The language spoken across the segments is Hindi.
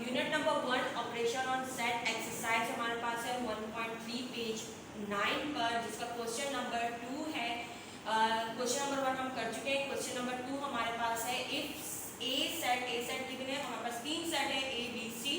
Unit number 1 operation on set exercise हमारे पास है 1.3 पेज 9 पर, जिसका क्वेश्चन नंबर 2 है। क्वेश्चन नंबर 1 हम कर चुके हैं। क्वेश्चन नंबर 2 हमारे पास है इफ ए सेट गिवन है। हमारे पास 3 सेट है ए बी सी,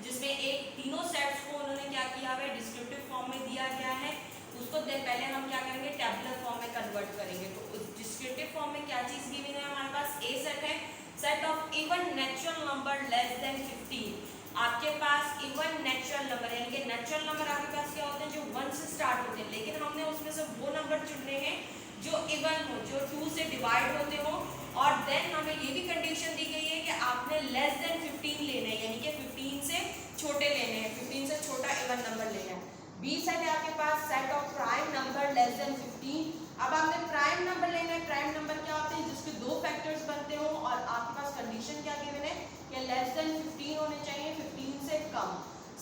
जिसमें एक तीनों सेट्स को उन्होंने क्या किया है, डिस्क्रिप्टिव फॉर्म में दिया गया है। उसको पहले हम क्या करेंगे, टेबुलर फॉर्म में कन्वर्ट करेंगे। तो उस डिस्क्रिप्टिव फॉर्म में क्या चीज गिवन है, हमारे पास ए सेट है, set of even natural number less than 15। आपके पास इवन नेचुरल नंबर यानी कि नेचुरल नंबर आपके पास क्या होते हैं, जो 1 से स्टार्ट होते हैं, लेकिन हमने उसमें से वो नंबर चुनने हैं जो इवन हो, जो 2 से डिवाइड होते हो। और देन हमें ये भी कंडीशन दी गई है कि आपने लेस देन 15 लेना है, यानी कि 15 से छोटे लेने हैं, 15 से छोटा इवन नंबर लेना है। बी सेट है आपके पास set of prime number less than 15। अब आपने प्राइम नंबर लेना है। प्राइम नंबर क्या होते हैं, जिसके दो फैक्टर्स बनते हो, और आपके पास कंडीशन क्या गिवन है कि लेस देन 15 होने चाहिए, 15 से कम।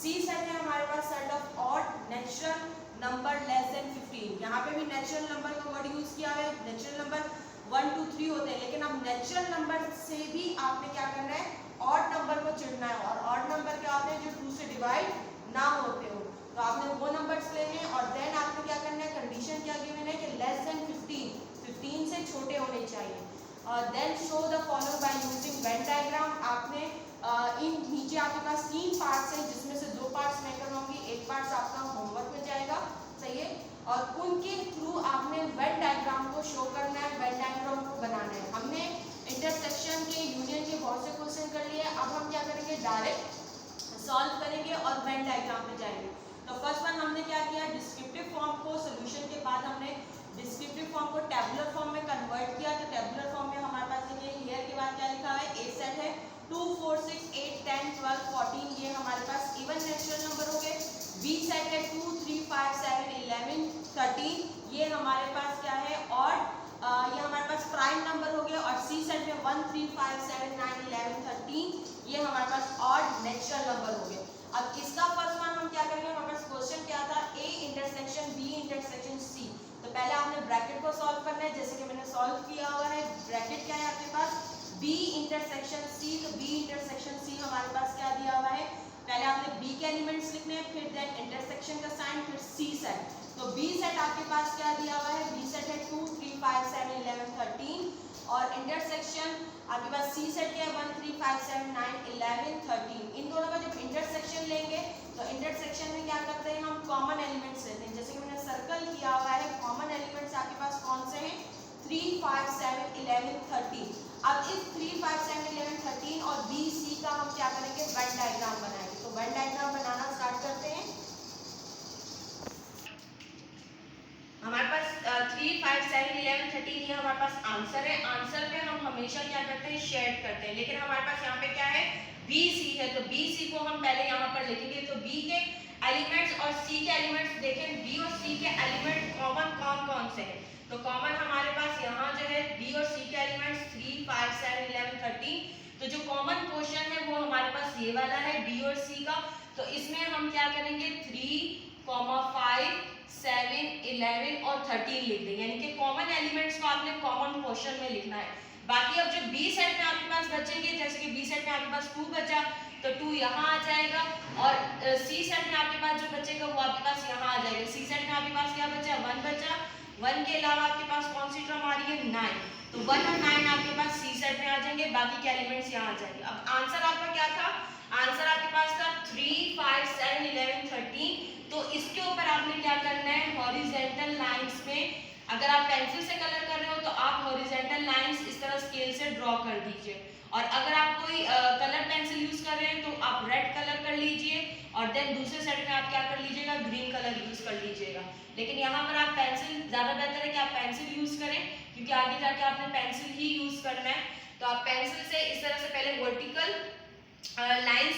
सी सेट है हमारे पास set of odd natural number less than 15। यहाँ पे भी नेचुरल नंबर का वर्ड यूज किया है। नेचुरल नंबर 1 2 3 होते हैं, लेकिन अब नेचुरल नंबर से भी आपने क्या करना है, ऑड नंबर को चुनना है। और ऑड नंबर क्या होते हैं, जो 2 से डिवाइड ना होते हो। तो आपने वो नंबर्स लेने हैं। और देन आपको क्या करना है, कंडीशन क्या गिवन है कि लेस देन 15 से छोटे होने चाहिए। Then show the following by using Venn diagram. आपने इन नीचे आपके पास 3 पार्ट्स हैं, जिसमें से 2 पार्ट्स मैं करवाऊंगी, एक पार्ट आपका होमवर्क में जाएगा, सही है। और उनके थ्रू आपने वेन डायग्राम को शो करना है, वेन डायग्राम को बनाना है। हमने इंटरसेक्शन के, यूनियन के बहुत से क्वेश्चन कर लिए। अब हम क्या करेंगे, डायरेक्ट सॉल्व करेंगे और वेन डायग्राम पे जाएंगे। तो फर्स्ट वन हमने क्या किया, डिस्क्रिप्टिव फॉर्म को सोल्यूशन के बाद हमने डिस्क्रिप्टिव फॉर्म को टेबुलर फॉर्म में कन्वर्ट किया। तो टेबुलर फॉर्म में हमारे पास देखिए हियर के बाद क्या लिखा है, ए सेट है 2 4 6 8 10 12 14, ये हमारे पास इवन नेचुरल नंबर हो गए। बी सेट है 2 3 5 7 11 13, ये हमारे पास क्या है, और ये हमारे पास प्राइम नंबर हो गया। और सी सेट में 1 3 5 7 9 11 13, ये हमारे पास ऑड नेचुरल नंबर हो गए। अब इसका फर्स्ट वन हम क्या करेंगे, हमारे पास क्वेश्चन क्या था, A intersection B intersection C. तो पहले आपने ब्रैकेट को सॉल्व करना है, जैसे कि मैंने सॉल्व किया हुआ है। ब्रैकेट क्या है आपके पास, बी इंटरसेक्शन सी। तो बी इंटरसेक्शन सी हमारे पास क्या दिया हुआ है, पहले आपने बी के एलिमेंट्स लिखने हैं, फिर देन इंटरसेक्शन का साइन, फिर सी सेट। तो बी सेट आपके पास क्या दिया हुआ है, बी सेट है 2 3 5 7 11 13, और इंटरसेक्शन आपके पास सी सेट क्या है 1 3 5 7 9 11 13। इन दोनों का जब इंटरसेक्शन लेंगे तो इंटरसेक्शन में क्या करते हैं, हम कॉमन एलिमेंट्स लेते हैं, जैसे कि मैंने सर्कल किया हुआ है। कॉमन एलिमेंट्स आपके पास कौन से हैं, 3 5 7 11 13। अब इस 3 5 7 11 13 और बी सी का हम क्या करेंगे, वेन डायग्राम बनाएंगे। तो वेन डायग्राम बनाना स्टार्ट करते हैं। हमारे पास 3 5 7 11 13 ये हमारे पास आंसर है। आंसर पे हम हमेशा क्या करते हैं, शेड करते हैं, लेकिन हमारे पास यहाँ पे क्या है, बी सी है। तो बी सी को हम पहले यहाँ पर लिखेंगे। तो बी के एलिमेंट्स और सी के एलिमेंट्स देखें, बी और सी के एलिमेंट कॉमन कौन कौन से हैं। तो कॉमन हमारे पास यहाँ जो है बी और सी के एलिमेंट्स 3 5 7 11 13। तो जो कॉमन पोर्शन है वो हमारे पास ये वाला है, बी और सी का। तो इसमें हम क्या करेंगे, 3 5 7 11 और 13 लिख देंगे, यानी कि कॉमन एलिमेंट्स को आपने कॉमन पोर्शन में लिखना है। बाकी अब जो बी सेट में आपके पास बचेंगे, जैसे कि बी सेट में आपके पास 2 बचा, तो 2 यहाँ आ जाएगा। और सी सेट में आपके पास जो बचेगा वो आपके पास यहाँ आ जाएगा। सी सेट में आपके पास क्या बचा, 1 बचा। 1 के अलावा आपके पास कौन सी टर्म आ रही है, 9। तो 1 और 9 आपके पास सी सेट में आ जाएंगे, बाकी के एलिमेंट्स यहाँ आ जाएंगे। अब आंसर आपका क्या था, आंसर आपके पास था 3 5 7 11 13। तो इसके ऊपर आपने क्या करना है, हॉरिजेंटल लाइंस में, अगर आप पेंसिल से कलर कर रहे हो तो आप हॉरिजेंटल लाइंस इस तरह स्केल से ड्रॉ कर दीजिए। और अगर आप कोई कलर पेंसिल यूज कर रहे हैं तो आप रेड कलर कर लीजिए, और देन दूसरे सेट में आप क्या कर लीजिएगा, ग्रीन कलर यूज कर लीजिएगा। लेकिन यहाँ पर आप पेंसिल, ज्यादा बेहतर है कि आप पेंसिल यूज करें, क्योंकि आगे जाके आपने पेंसिल ही यूज करना है। तो आप पेंसिल से इस तरह से पहले vertical lines,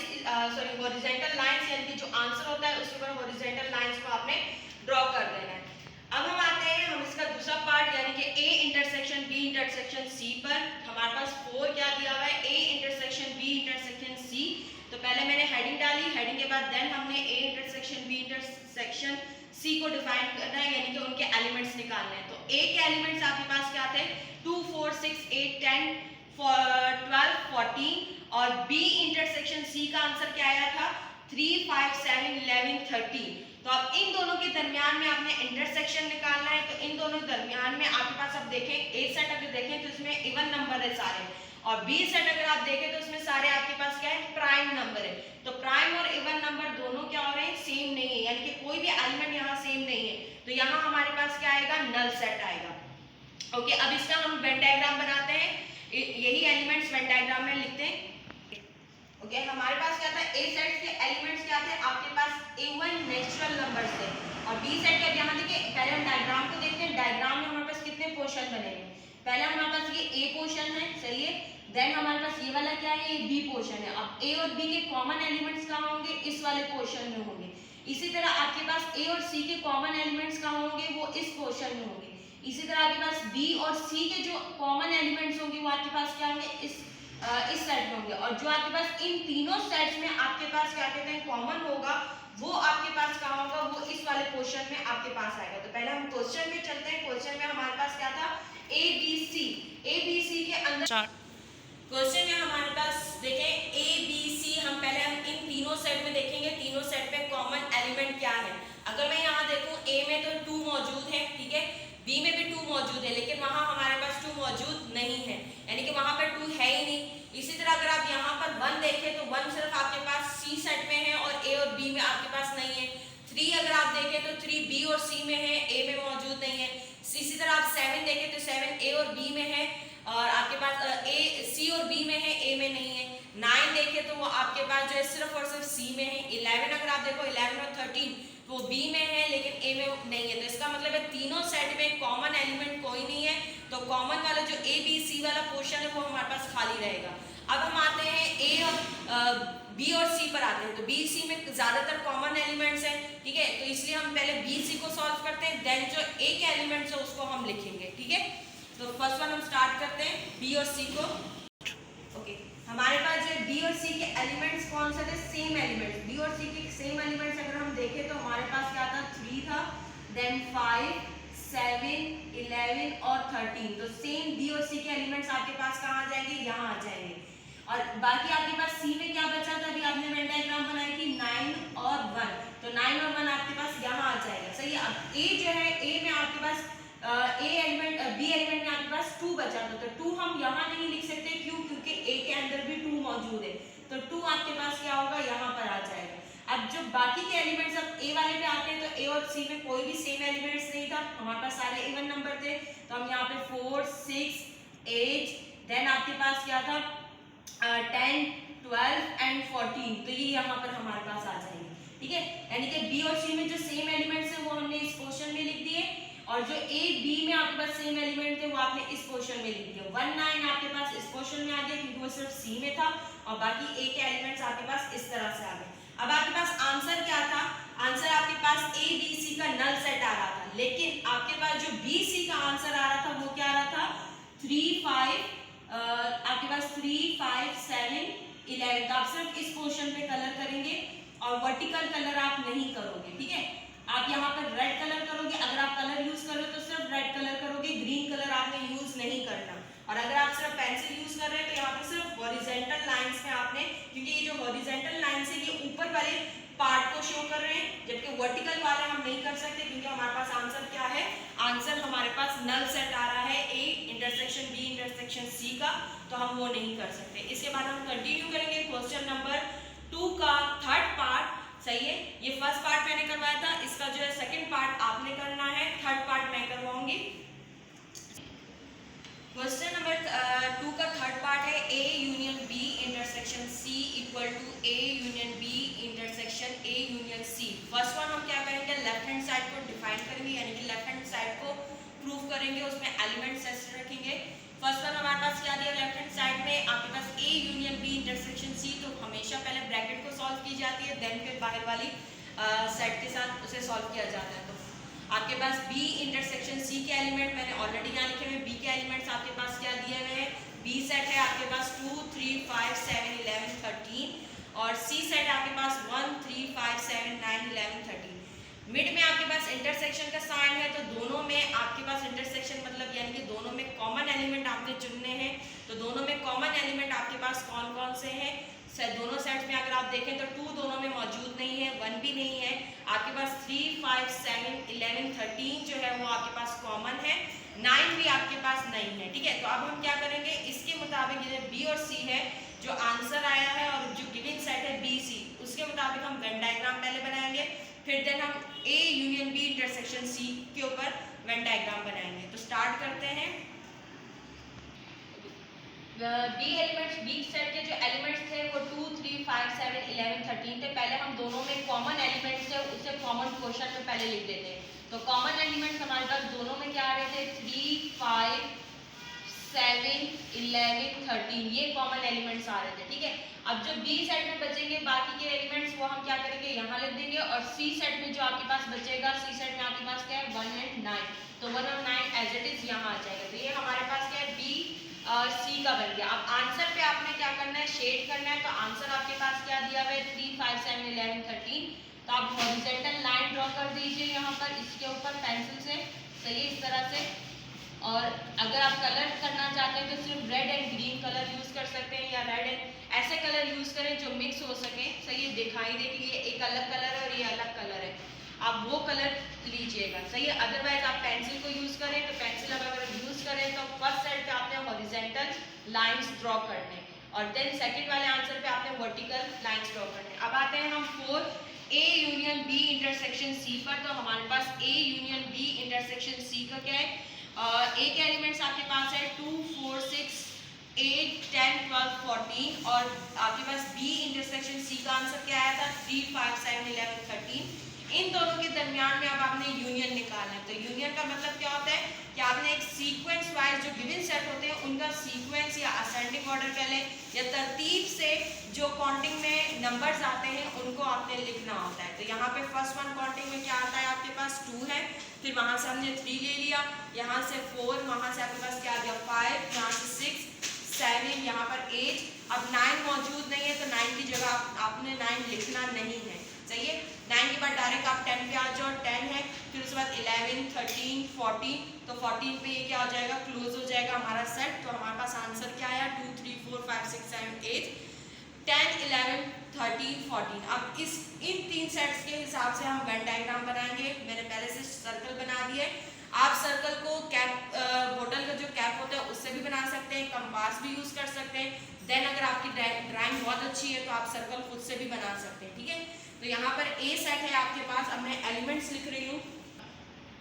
sorry horizontal lines, यानी कि जो आंसर होता है उसके ऊपर हॉरिजेंटल लाइंस को आपने ड्रॉ कर देना है। अब हम आते हैं, हम इसका दूसरा पार्ट यानी कि A intersection B intersection C पर। हमारे पास 4 क्या दिया हुआ है, A intersection B intersection C. तो पहले मैंने हेडिंग डाली, हेडिंग के बाद देन हमने A intersection B intersection C को डिफाइन करना है, यानी कि उनके एलिमेंट्स निकालने हैं। तो ए के एलिमेंट्स आपके पास क्या थे, 2 4 6 8 10 12 14, और बी इंटरसेक्शन सी का आंसर क्या आया था 3, 5, 7, 11, 13। तो अब इन दोनों के दरमियान में आपने इंटरसेक्शन निकालना है। तो इन दोनों के दरमियान में आपके पास, अब देखें ए सेट अगर देखें तो इसमें इवन नंबर है सारे, और बी सेट अगर आप देखें तो इसमें सारे आपके पास क्या है प्राइम नंबर है। तो प्राइम और इवन नंबर दोनों क्या हो रहे हैं सेम नहीं है, यानी कि कोई भी एलिमेंट यहाँ सेम नहीं है। तो यहाँ हमारे पास क्या आएगा नल सेट आएगा। ओके, अब इसका हम वेन डायग्राम बनाते हैं, यही एलिमेंट्स वेन डायग्राम में लिखते हैं। ओके, हमारे पास क्या था ए सेट के एलिमेंट्स क्या थे आपके पास A1 नेचुरल नंबर्स थे, और बी सेट का यहाँ देखिए पहले हम डायग्राम को देखते हैं। डायग्राम में हमारे पास कितने पोर्शन बनेंगे, पहले हमारे पास ये ए पोर्शन है, सही है। देन हमारे पास ये वाला क्या है, ये बी पोर्शन है। अब ए और बी के कॉमन एलिमेंट्स कहाँ होंगे, इस वाले पोर्शन में होंगे। इसी तरह आपके पास ए और सी के कॉमन एलिमेंट्स कहाँ होंगे, वो इस पोर्शन में होंगे। इसी तरह आपके पास बी और सी के जो कॉमन एलिमेंट्स होंगे वो आपके पास क्या होंगे, इस सेट में होंगे। और जो आपके पास इन तीनों सेट्स में आपके पास क्या कहते हैं कॉमन होगा, वो आपके पास कहाँ होगा, वो इस वाले क्वेश्चन में आपके पास आएगा। तो पहले हम क्वेश्चन में चलते हैं। क्वेश्चन में हमारे पास क्या था ए बी सी के अंदर क्वेश्चन में हमारे पास देखें ए बी सी, हम पहले इन तीनों सेट में देखेंगे तीनों सेट में कॉमन एलिमेंट क्या है। अगर मैं यहाँ देखूँ ए में तो 2 मौजूद है, ठीक है, बी में भी 2 मौजूद है, लेकिन वहाँ हमारे पास 2 मौजूद नहीं है, यानी कि वहाँ पर 2 है ही नहीं। इसी तरह अगर आप यहाँ पर 1 देखें तो 1 सिर्फ आपके पास सी सेट में है और ए और बी में आपके पास नहीं है। 3 अगर आप देखें तो 3 बी और सी में है, ए में मौजूद नहीं है। इसी तरह आप 7 देखें तो 7 ए और बी में है, और आपके पास ए सी और बी में है, ए में नहीं है। 9 देखें तो वो आपके पास जो है सिर्फ और सिर्फ सी में है। 11 अगर आप देखो 11 और 13 वो बी में है लेकिन ए में नहीं है। तो इसका मतलब है तीनों सेट में कॉमन एलिमेंट कोई नहीं है, तो कॉमन वाला जो ए बी सी वाला पोर्शन है वो हमारे पास खाली रहेगा। अब हम आते हैं ए और बी और सी पर आते हैं। तो बी सी में ज्यादातर कॉमन एलिमेंट्स हैं, ठीक है, तो इसलिए हम पहले बी सी को सॉल्व करते हैं, देन जो ए के एलिमेंट्स है उसको हम लिखेंगे, ठीक है। तो फर्स्ट वन हम स्टार्ट करते हैं बी और सी को। ओके, हमारे पास जो बी और सी के एलिमेंट्स कौन से थे, सेम एलिमेंट्स। बी और सी के सेम एलिमेंट्स अगर हम देखें तो हमारे पास क्या था 3 था, देन 5, 7, 11 और 13। तो सेम बी और सी के एलिमेंट्स आपके पास कहाँ आ जाएंगे, यहाँ आ जाएंगे। और बाकी आपके पास सी में क्या बचा था, अभी आपने वेन डायग्राम बनाई थी 9 और 1, तो 9 और 1 आपके पास यहाँ आ जाएगा, सही है। अब ए जो है, ए में आपके पास ए एलिमेंट बी एलिमेंट में आपके पास 2 बचा था, तो 2 हम यहाँ नहीं लिख सकते, क्यों, क्योंकि ए के अंदर भी 2 मौजूद है, तो 2 आपके पास क्या होगा, यहाँ पर आ जाएगा। अब जो बाकी के एलिमेंट्स अब ए वाले पे आते हैं, तो ए और सी में कोई भी सेम एलिमेंट्स नहीं था, हमारे पास सारे इवन नंबर थे, तो हम यहाँ पे 4, 6, 8, देन आपके पास क्या था 10, 12 एंड 14, तो ये यहाँ पर हमारे पास आ जाएंगे, ठीक है। यानी कि बी और सी में जो सेम एलिमेंट्स है वो हमने इस क्वेश्चन में लिख दिए, और जो ए बी में आपके पास सेम एलिमेंट थे वो आपने इस क्वेश्चन में लिख दिया। 1, 9 आपके पास इस क्वेश्चन में आ गया क्योंकि वो सिर्फ सी में था, और बाकी ए के एलिमेंट्स आपके पास इस तरह से आ गए। अब आपके पास आंसर क्या था, आंसर आपके पास ए बी सी का नल सेट आ रहा था, लेकिन आपके पास जो बी सी का आंसर आ रहा था वो क्या आ रहा था 3, 5, आपके पास 3, 5, 7, 11। तो आप सिर्फ इस क्वेश्चन पे कलर करेंगे और वर्टिकल कलर आप नहीं करोगे, ठीक है। आप यहाँ पर रेड कलर करोगे, अगर आप कलर यूज कर रहे हो तो सिर्फ रेड कलर करोगे, ग्रीन कलर आपने यूज नहीं करना। और अगर आप सिर्फ पेंसिल यूज कर रहे हैं तो यहाँ पे सिर्फ हॉरिजॉन्टल लाइंस में आपने, क्योंकि ये जो हॉरिजॉन्टल लाइंस है ये ऊपर वाले पार्ट को शो कर रहे हैं, जबकि वर्टिकल वाले हम नहीं कर सकते, क्योंकि हमारे पास आंसर क्या है, आंसर हमारे पास नल सेट आ रहा है A intersection B intersection C का, तो हम वो नहीं कर सकते। इसके बाद हम कंटिन्यू करेंगे क्वेश्चन नंबर 2 का थर्ड पार्ट, सही है। ये फर्स्ट पार्ट मैंने करवाया था, इसका जो है सेकंड पार्ट आपने करना है, थर्ड पार्ट मैं करवाऊंगी। क्वेश्चन नंबर 2 का थर्ड पार्ट है A union B intersection C equal to A union B intersection A union C. First one हम क्या करेंगे, लेफ्ट हैंड साइड को डिफाइन करेंगे, यानी कि लेफ्ट हैंड साइड को प्रूव करेंगे, उसमें एलिमेंट्स ऐसे रखेंगे। फर्स्ट वन हमारे पास क्या दिया, लेफ्ट हैंड साइड में आपके पास A union B intersection C, तो हमेशा पहले ब्रैकेट को सॉल्व की जाती है, देन फिर बाहर वाली सेट के साथ उसे सॉल्व किया जाता है। तो आपके पास बी इंटरसेक्शन सी के एलिमेंट मैंने ऑलरेडी यहाँ लिखे हुए, बी के एलिमेंट्स आपके पास क्या दिए हुए हैं, बी सेट है आपके पास 2, 3, 5, 7, 11, 13, और सी सेट आपके पास 1, 3, 5, 7, 9, 11, 13। मिड में आपके पास इंटरसेक्शन का साइन है, तो दोनों में आपके पास इंटरसेक्शन मतलब यानी कि दोनों में कॉमन एलिमेंट आपने चुनने हैं। तो दोनों में कॉमन एलिमेंट आपके पास कौन कौन से हैं, दोनों सेट्स में अगर आप देखें तो 2 दोनों में मौजूद नहीं है, 1 भी नहीं है। आपके पास 3, 5, 7, 11, 13 जो है वो आपके पास कॉमन है, 9 भी आपके पास नहीं है। ठीक है, तो अब हम क्या करेंगे, इसके मुताबिक ये बी और सी है, जो आंसर आया है और जो गिवन सेट है बी सी, उसके मुताबिक हम वेन डायग्राम पहले बनाएंगे, फिर देन हम A union B intersection C के ऊपर वेन डायग्राम बनाएंगे। तो स्टार्ट करते हैं। बी एलिमेंट्स, बी सेट के जो एलिमेंट्स थे वो 2, 3, 5, 7, 11, 13 थे। पहले हम दोनों में कॉमन एलिमेंट्स थे उससे कॉमन क्वेश्चन में पहले लिख देते हैं। तो कॉमन एलिमेंट्स हमारे पास दोनों में क्या आ रहे थे, 3, 5, 7, 11, 13, ये कॉमन एलिमेंट्स आ रहे थे। ठीक है, अब जो बी सेट में बचेंगे बाकी के एलिमेंट्स वो हम क्या करेंगे, यहाँ लिख देंगे, और सी सेट में जो आपके पास बचेगा, सी सेट में आपके पास क्या है, 1 and 9, तो 1 और 9 एज इट इज यहाँ आ जाएगा। तो ये हमारे पास क्या है, बी सी का बन गया। अब आंसर पे आपने क्या करना है, शेड करना है। तो आंसर आपके पास क्या दिया हुआ है, 3, 5, 7, 11, 13। तो आप हॉरिजॉन्टल लाइन ड्रॉ कर दीजिए यहाँ पर इसके ऊपर पेंसिल से, सही इस तरह से। और अगर आप कलर करना चाहते हैं तो सिर्फ red and green colour use कर सकते हैं, या रेड एंड ऐसे कलर यूज करें जो मिक्स हो सके, सही है, दिखाई दे कि ये एक अलग कलर है और ये अलग कलर है, आप वो कलर लीजिएगा, सही है। अदरवाइज आप पेंसिल को यूज करें, तो पेंसिल अगर यूज करें तो फर्स्ट सेट पे आपने हॉरिजॉन्टल लाइंस ड्रॉ करने, और देन सेकंड वाले आंसर पे आपने वर्टिकल लाइंस ड्रॉ करने। अब आते हैं हम 4 A union B intersection C पर। तो हमारे पास A union B intersection C का क्या है, ए के एलिमेंट्स आपके पास है 2, 4, 6, 8, 10, 12, 14, और आपके पास बी इंटरसेक्शन सी का आंसर क्या आया था, 3, 5, 7, 11, 13। इन दोनों के दरमियान में अब आपने यूनियन निकालना है। तो यूनियन का मतलब क्या होता है कि आपने एक सीक्वेंस वाइज जो गिवन सेट होते हैं उनका सीक्वेंस या असेंडिंग ऑर्डर कह लें या तरतीब से जो काउंटिंग में नंबर्स आते हैं उनको आपने लिखना होता है। तो यहाँ पे फर्स्ट वन काउंटिंग में क्या आता है, आपके पास 2 है, फिर वहाँ से हमने 3 ले लिया, यहाँ से 4, वहाँ से आपके पास क्या आ गया 5, यहाँ से 6, 7, यहाँ पर 8। अब 9 मौजूद नहीं है तो 9 की जगह आपने 9 लिखना नहीं है, सही है। 9 के बाद डायरेक्ट आप 10 पे आ जाओ, 10 है, फिर उसके बाद 11, 13, 14। तो 14 पे ये क्या हो जाएगा, क्लोज हो जाएगा हमारा सेट। तो हमारे पास आंसर क्या आया, 2, 3, 4, 5, 6, 7, 8, 10, 11, 13, 14। अब इन 3 सेट्स के हिसाब से हम वेन डायग्राम बनाएंगे। मैंने पहले से सर्कल बना दिए, आप सर्कल को कैप, बोतल का जो कैप होता है उससे भी बना सकते हैं, कंपास भी यूज कर सकते हैं। देन अगर आपकी ड्राइंग बहुत अच्छी है तो आप सर्कल खुद से भी बना सकते हैं, ठीक है। तो यहाँ पर ए सेट है आपके पास, अब मैं एलिमेंट्स लिख रही हूँ।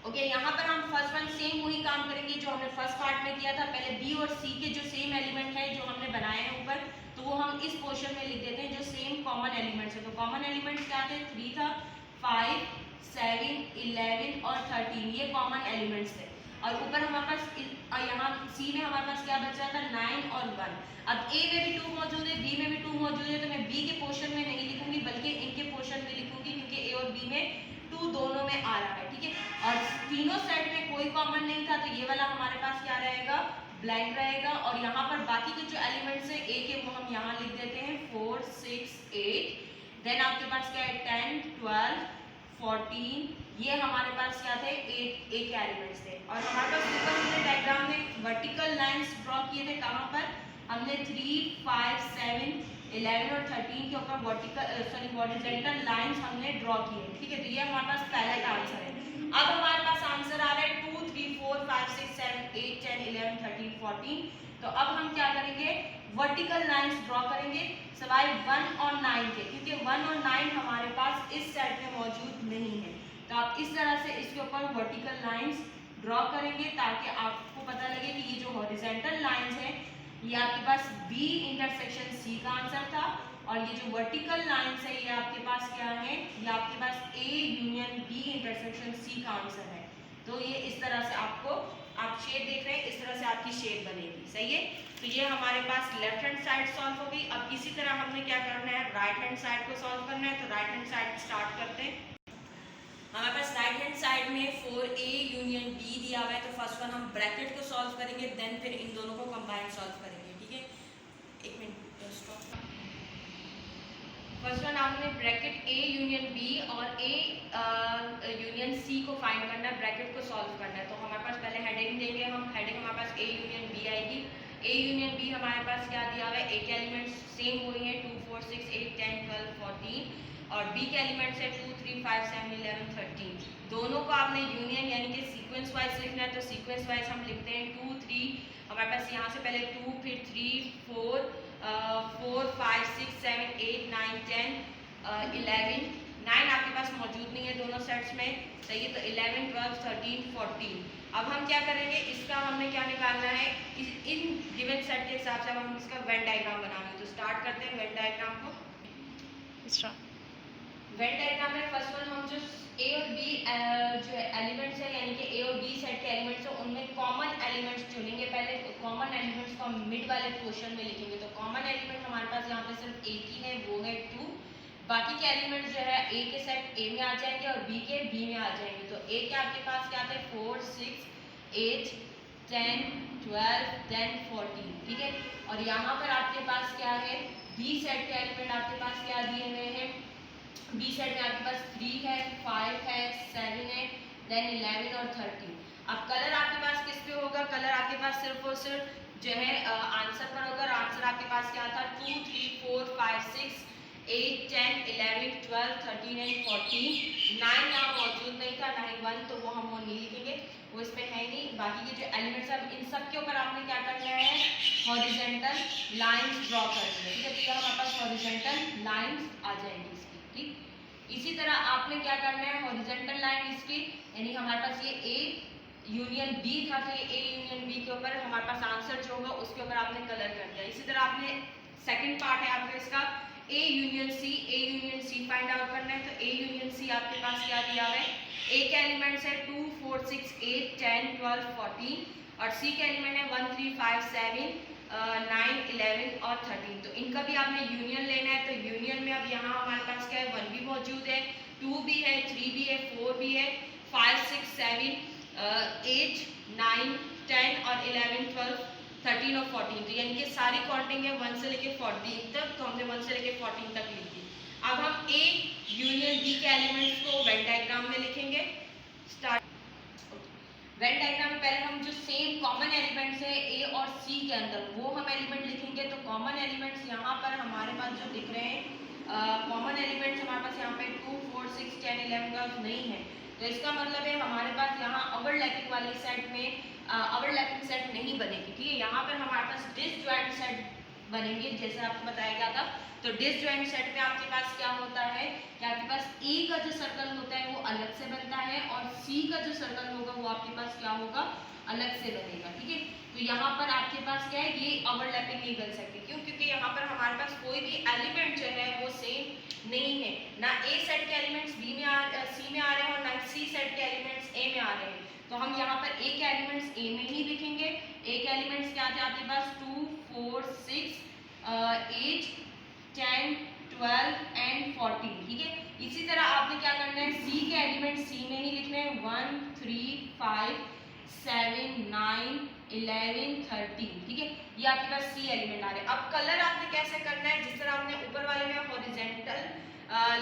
ओके, यहाँ पर हम फर्स्ट वन सेम वही काम करेंगे जो हमने फर्स्ट पार्ट में किया था। पहले बी और सी के जो सेम एलिमेंट है जो हमने बनाए हैं ऊपर, तो वो हम इस पोर्शन में लिख देते हैं जो सेम कॉमन एलिमेंट्स है। तो कॉमन एलिमेंट्स क्या थे, 3 था, 5, 7, 11 और 13, ये कॉमन एलिमेंट्स थे। और ऊपर हमारे पास यहाँ सी में हमारे पास क्या बचा था, 9 और 1। अब ए में भी 2 मौजूद है, बी में भी 2 मौजूद है, तो मैं बी के पोर्शन में नहीं लिखूंगी बल्कि इनके पोर्शन में लिखूंगी, क्योंकि ए और बी में 2 दोनों में आ रहा है, ठीक है। और तीनों सेट में कोई कॉमन नहीं था, तो ये वाला हमारे पास क्या रहेगा, ब्लैंक रहेगा। और यहाँ पर बाकी के जो एलिमेंट्स है ए के वो हम यहाँ लिख देते हैं 4, 6, 8। देन आपके पास क्या है 10, 12, 14, ये हमारे पास क्या थे, 8 ए के एलिमेंट्स थे। और हमारे पास ऊपर हमने डायग्राम में वर्टिकल लाइंस ड्रॉ किए थे, कहाँ पर हमने 3, 5, 7, 11 और 13 के ऊपर हॉरिजॉन्टल लाइंस हमने ड्रॉ किए, ठीक है। तो ये हमारे पास पहला का आंसर है। अब हमारे पास आंसर आ रहा है 2, 3, 4, 5, 6, 7, 8, 10, 11, 13, 14। तो अब हम क्या करेंगे, वर्टिकल लाइंस ड्रॉ करेंगे सवाई 1 और 9 के, क्योंकि 1 और 9 हमारे पास इस सेट में मौजूद नहीं है। तो आप इस तरह से इसके ऊपर वर्टिकल लाइंस ड्रॉ करेंगे ताकि आपको पता लगे कि ये जो हॉरिजॉन्टल लाइंस है ये आपके पास बी इंटरसेक्शन सी का आंसर था, और ये जो वर्टिकल लाइंस है ये आपके पास क्या है, ये आपके पास A union B intersection C का आंसर है। तो ये इस तरह से आपको, आप शेड देख रहे हैं, इस तरह से आपकी शेड बनेगी, सही है। तो ये हमारे पास लेफ्ट हैंड साइड सॉल्व हो गई। अब इसी तरह हमने क्या करना है, राइट हैंड साइड को सॉल्व करना है। तो राइट हैंड साइड स्टार्ट करते हैं। हमारे पास राइट हैंड साइड में 4a यूनियन b दिया हुआ है। तो फर्स्ट वन हम ब्रैकेट को सॉल्व करेंगे, देन फिर इन दोनों को कंबाइन सॉल्व करेंगे, ठीक है। एक मिनट स्टॉप। फर्स्ट वन आपने ब्रैकेट a यूनियन b और a यूनियन c को फाइंड करना है, ब्रैकेट को सॉल्व करना है। तो हमारे पास पहले हेडिंग देंगे हम, हेडिंग हमारे पास a यूनियन b आएगी, ए यूनियन बी हमारे पास क्या दिया हुआ है, ए के एलिमेंट्स सेम वही है 2 4 6 8 10 12 14 और बी के एलिमेंट्स है 2 3 5 7 11 13। दोनों को आपने यूनियन यानी कि सीक्वेंस वाइज लिखना है, तो सीक्वेंस वाइज हम लिखते हैं 2 3, हमारे पास यहाँ से पहले 2 फिर 3 4 4 5 6 7 8 9 10 11 9 आपके पास मौजूद नहीं है दोनों सेट्स में, सही है, तो 11 12 13 14। अब हम क्या करेंगे, इसका हमने क्या निकालना है, इन गिवन सेट के हिसाब से अब हम इसका वेन डायग्राम बनाएंगे। तो स्टार्ट करते हैं वेन डायग्राम को। वेन डायग्राम में फर्स्ट वन हम जो ए और बी जो एलिमेंट्स है यानी कि ए और बी सेट के एलिमेंट्स है उनमें कॉमन एलिमेंट्स चुनेंगे। पहले कॉमन एलिमेंट्स को हम मिड वाले पोर्शन में लिखेंगे। तो कॉमन एलिमेंट हमारे पास यहाँ पे सिर्फ एक ही है, वो है 2। बाकी के एलिमेंट्स जो है ए के सेट ए में आ जाएंगे और बी के बी में आ जाएंगे। तो ए के आपके पास क्या थे 4 6 8 10 12 10 14, ठीक है। और यहाँ पर आपके पास क्या है, बी सेट के एलिमेंट आपके पास क्या दिए हुए हैं, बी सेट में आपके पास 3 है 5 है 7 है देन 11 और 13। अब कलर आपके पास किस पे होगा, कलर आपके पास सिर्फ और सिर्फ जो है आंसर पर होगा। आंसर आपके पास क्या था 2 3 4 5 6 8 10 11 12 13 एंड 14। 9 यहाँ मौजूद नहीं था, 9 1, तो वो हम वो नहीं लिखेंगे, वो इसमें है नहीं। बाकी के जो एलिमेंट्स हैं इन सब के ऊपर आपने क्या करना है, हॉरिजॉन्टल लाइंस ड्रॉ करनी है, ठीक है। तो हमारे पास हॉरिजॉन्टल लाइंस आ जाएंगी इसकी, ठीक। इसी तरह आपने क्या करना है, हॉरिजॉन्टल लाइन इसकी यानी हमारे पास ये ए यूनियन बी था, तो ये ए यूनियन बी के ऊपर हमारे पास आंसर जो होगा उसके ऊपर आपने कलर कर दिया। इसी तरह आपने सेकंड पार्ट है आपका इसका A union C find out करना है। तो ए यूनियन सी आपके पास क्या दिया हुआ है, ए के एलिमेंट्स है 2 4 6 8 10 12 14 और सी के एलिमेंट है 1 3 5 7 9 11 और 13। तो इनका भी आपने यूनियन लेना है। तो यूनियन में अब यहाँ हमारे पास क्या है, 1 भी मौजूद है, 2 भी है, 3 भी है, 4 भी है, 5 6 7 8 9 10 और 11 12 13 और 14। तो यानी कि सारी काउंटिंग है 1 से लेके 14 तक, तो हमने 1 से लेके 14 तक लिख दी। अब हम ए यूनियन बी के एलिमेंट्स को वेन डायग्राम में लिखेंगे। स्टार्ट वेन डायग्राम में पहले हम जो सेम कॉमन एलिमेंट्स है ए और सी के अंदर वो हम एलिमेंट लिखेंगे। तो कॉमन एलिमेंट्स यहाँ पर हमारे पास जो दिख रहे हैं, कॉमन एलिमेंट्स हमारे पास यहाँ पे 2 4 6 10 11 12 नहीं है। तो इसका मतलब है हमारे पास यहाँ ओवरलैपिंग वाली सेट में ओवरलैपिंग सेट नहीं बनेगी, ठीक है। यहाँ पर हमारे पास डिसजॉइंट सेट बनेंगे जैसे आपको बताया गया था। तो डिसजॉइंट सेट में आपके पास क्या होता है कि आपके पास ए का जो सर्कल होता है वो अलग से बनता है और सी का जो सर्कल होगा वो आपके पास क्या होगा, अलग से बनेगा, ठीक है। तो यहाँ पर आपके पास क्या है, ये ओवरलैपिंग नहीं बन सकती, क्यों, क्योंकि यहाँ पर हमारे पास कोई भी एलिमेंट जो है वो सेम नहीं है। ना ए सेट के एलिमेंट्स सी में आ रहे हैं और ना सी सेट के एलिमेंट्स ए में आ रहे हैं। तो हम यहाँ पर ए के एलिमेंट्स ए में ही लिखेंगे। ए के एलिमेंट्स क्या थे आपके पास 2 4 6 8 10 12 एंड 14, ठीक है। इसी तरह आपने क्या करना है, सी के एलिमेंट सी में ही लिखने हैं 1 3 5 7 9 11 13, ठीक है। ये आपके पास सी एलिमेंट आ रहे हैं। अब कलर आपने कैसे करना है, जिस तरह आपने ऊपर वाले में हॉरिजॉन्टल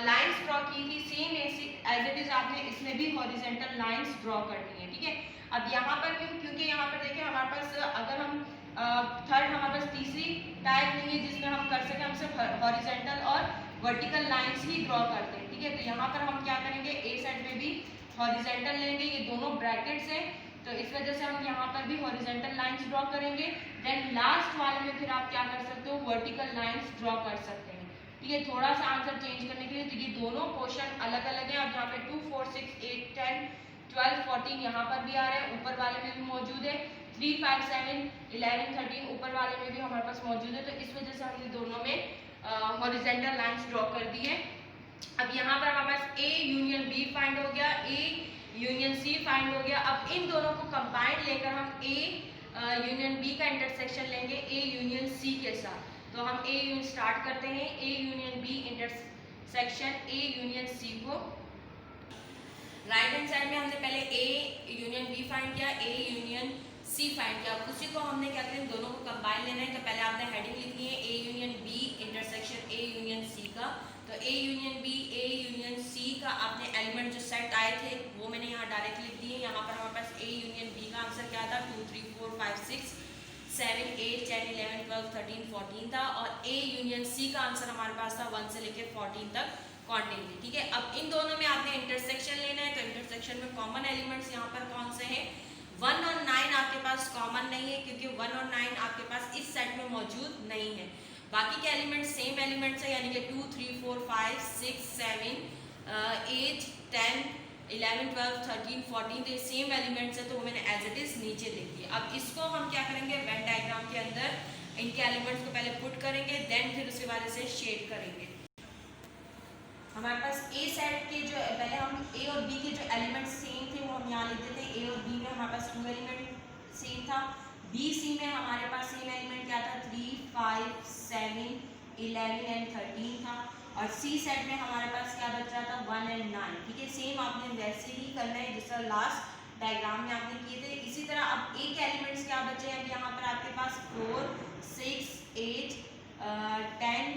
लाइंस ड्रॉ की थी सेम एज इट इज आपने इसमें भी हॉरिजॉन्टल लाइंस ड्रॉ करनी है, ठीक है। अब यहाँ पर क्योंकि यहाँ पर देखिए हमारे पास अगर हम थर्ड हमारे पास तीसरी टाइप नहीं है जिसमें हम कर सकें, हम सिर्फ हॉरिजॉन्टल और वर्टिकल लाइंस ही ड्रॉ करते हैं, ठीक है। तो यहाँ पर हम क्या करेंगे, ए साइड में भी हॉरिजॉन्टल लेंगे, ये दोनों ब्रैकेट्स हैं तो इस वजह से हम यहाँ पर भी हॉरिजॉन्टल लाइंस ड्रॉ करेंगे। देन लास्ट वाले में फिर आप क्या कर सकते हो, वर्टिकल लाइंस ड्रॉ कर सकते हैं, ठीक है। थोड़ा सा आंसर चेंज करने के लिए, तो ये दोनों पोर्शन अलग अलग हैं। अब यहाँ पे 2 4 6 8 10 12 14 यहाँ पर भी आ रहे हैं, ऊपर वाले में भी मौजूद है, 3 5 7 11 13 ऊपर वाले में भी हमारे पास मौजूद है। तो इस वजह से हमने दोनों में हॉरिजॉन्टल लाइंस ड्रॉ कर दी है। अब यहाँ पर हमारे पास ए यूनियन बी फाइंड हो गया, ए यूनियन सी फाइंड हो गया। अब इन दोनों को कंबाइंड लेकर हम ए यूनियन बी का इंटरसेक्शन लेंगे ए यूनियन सी के साथ। तो हम ए यूनियन स्टार्ट करते हैं, A union B intersection A union C को। राइट हैंड साइड में हमने पहले ए यूनियन बी फाइंड किया, ए यूनियन सी फाइंड किया। उसी को हमने क्या करें, दोनों को कंबाइन लेना है। तो पहले आपने हेडिंग लिखनी है A union B intersection A union C का। तो A union B A union C का आपने एलिमेंट जो सेट आए थे वो मैंने यहाँ डायरेक्ट लिख दिए। यहाँ पर हमारे पास ए यूनियन बी का आंसर क्या था 2 3 4 5 6 7, 8, 10, 11, 12, 13, 14 था और A यूनियन C का आंसर हमारे पास था 1 से लेकर 14 तक कॉन्टिन्यूटी। ठीक है, अब इन दोनों में आपने इंटरसेक्शन लेना है, तो इंटरसेक्शन में कॉमन एलिमेंट्स यहाँ पर कौन से हैं? 1 और 9 आपके पास कॉमन नहीं है क्योंकि 1 और 9 आपके पास इस सेट में मौजूद नहीं है। बाकी के एलिमेंट्स सेम एलिमेंट्स है, यानी कि 2, 3, 4, 5, 6, 7, 8, 10, 11, 12, 13, 14 तो सेम एलिमेंट्स है, तो वो मैंने एज इट इज नीचे लिख दिया। अब इसको हम क्या करेंगे, वेन डायग्राम के अंदर इनके एलिमेंट्स को पहले पुट करेंगे, देन फिर उसके बाद से शेड करेंगे। हमारे पास ए सेट के जो पहले हम ए और बी के जो एलिमेंट्स सेम थे वो हम यहाँ लिख देते हैं। ए और बी में हमारे पास 2 एलिमेंट सेम था। बी सी में हमारे पास सेम एलिमेंट क्या था, 3, 5, 7, 11 एंड 13 था। और सी सेट में हमारे पास क्या बच रहा था, 1 एंड 9। ठीक है, सेम आपने वैसे ही करना है जिस तरह लास्ट डायग्राम में आपने किए थे। इसी तरह अब ए के एलिमेंट्स क्या बचे हैं, यहाँ पर आपके पास 4, 6, 8, 10,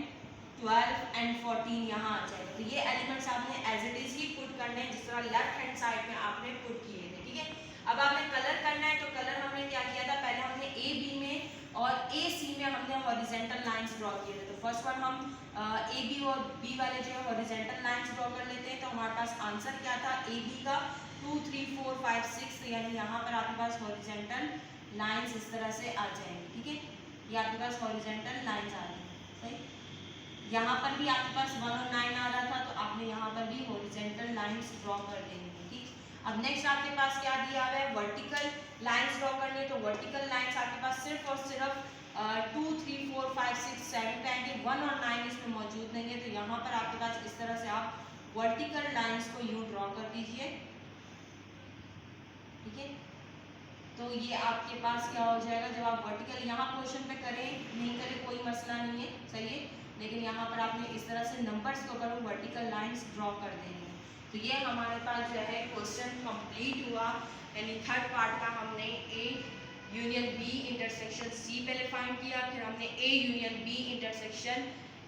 12 एंड 14 यहाँ आ जाएगा। तो ये एलिमेंट्स आपने एज इट इज ही पुट करने हैं जिस तरह लेफ्ट हैंड साइड में आपने पुट किए थे। ठीक है, अब आपने कलर करना है, तो कलर हमने क्या किया था, पहले हमने ए बी में और ए सी में हमने हॉरिजॉन्टल लाइंस ड्रॉ किए थे। तो फर्स्ट वन हम ए बी और बी वाले जो है हॉरिजॉन्टल लाइंस ड्रॉ कर लेते हैं। तो हमारे पास आंसर क्या था, ए बी का 2, 3, 4, 5, 6, यानी यहाँ पर आपके पास हॉरिजॉन्टल लाइंस इस तरह से आ जाएंगे। ठीक है, ये आपके पास हॉरिजॉन्टल लाइंस आ रही है। सही, यहाँ पर भी आपके पास 1 और 9 आ रहा था, तो आपने यहाँ पर भी हॉरिजॉन्टल लाइंस ड्रॉ कर देंगे। ठीक, अब नेक्स्ट आपके पास क्या दिया हुआ है, वर्टिकल लाइंस ड्रॉ करनी है। तो वर्टिकल लाइंस आपके पास सिर्फ और सिर्फ 2, 3, 4, 5, 6, 7 का है, 1 और 9 इसमें मौजूद नहीं है। तो यहाँ पर आपके पास इस तरह से आप वर्टिकल लाइंस को यूं ड्रॉ कर दीजिए। ठीक है, तो ये आपके पास क्या हो जाएगा, जब आप वर्टिकल यहाँ पोर्शन पे करें नहीं करें कोई मसला नहीं है, सही है, लेकिन यहाँ पर आपने इस तरह से नंबर्स को करो वर्टिकल लाइंस ड्रॉ कर देनी है। तो ये हमारे पास जो है क्वेश्चन कंप्लीट हुआ, यानी थर्ड पार्ट का हमने A union B intersection C पहले फाइंड किया, फिर हमने A union B intersection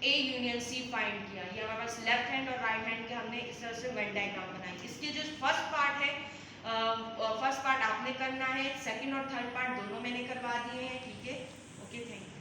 A union C find किया। ये हमारे पास लेफ्ट हैंड और राइट हैंड के हमने इस तरह से वेन डायग्राम बनाई। इसके जो फर्स्ट पार्ट है, फर्स्ट पार्ट आपने करना है, सेकंड और थर्ड पार्ट दोनों मैंने करवा दिए हैं। ठीक है, ओके, थैंक यू।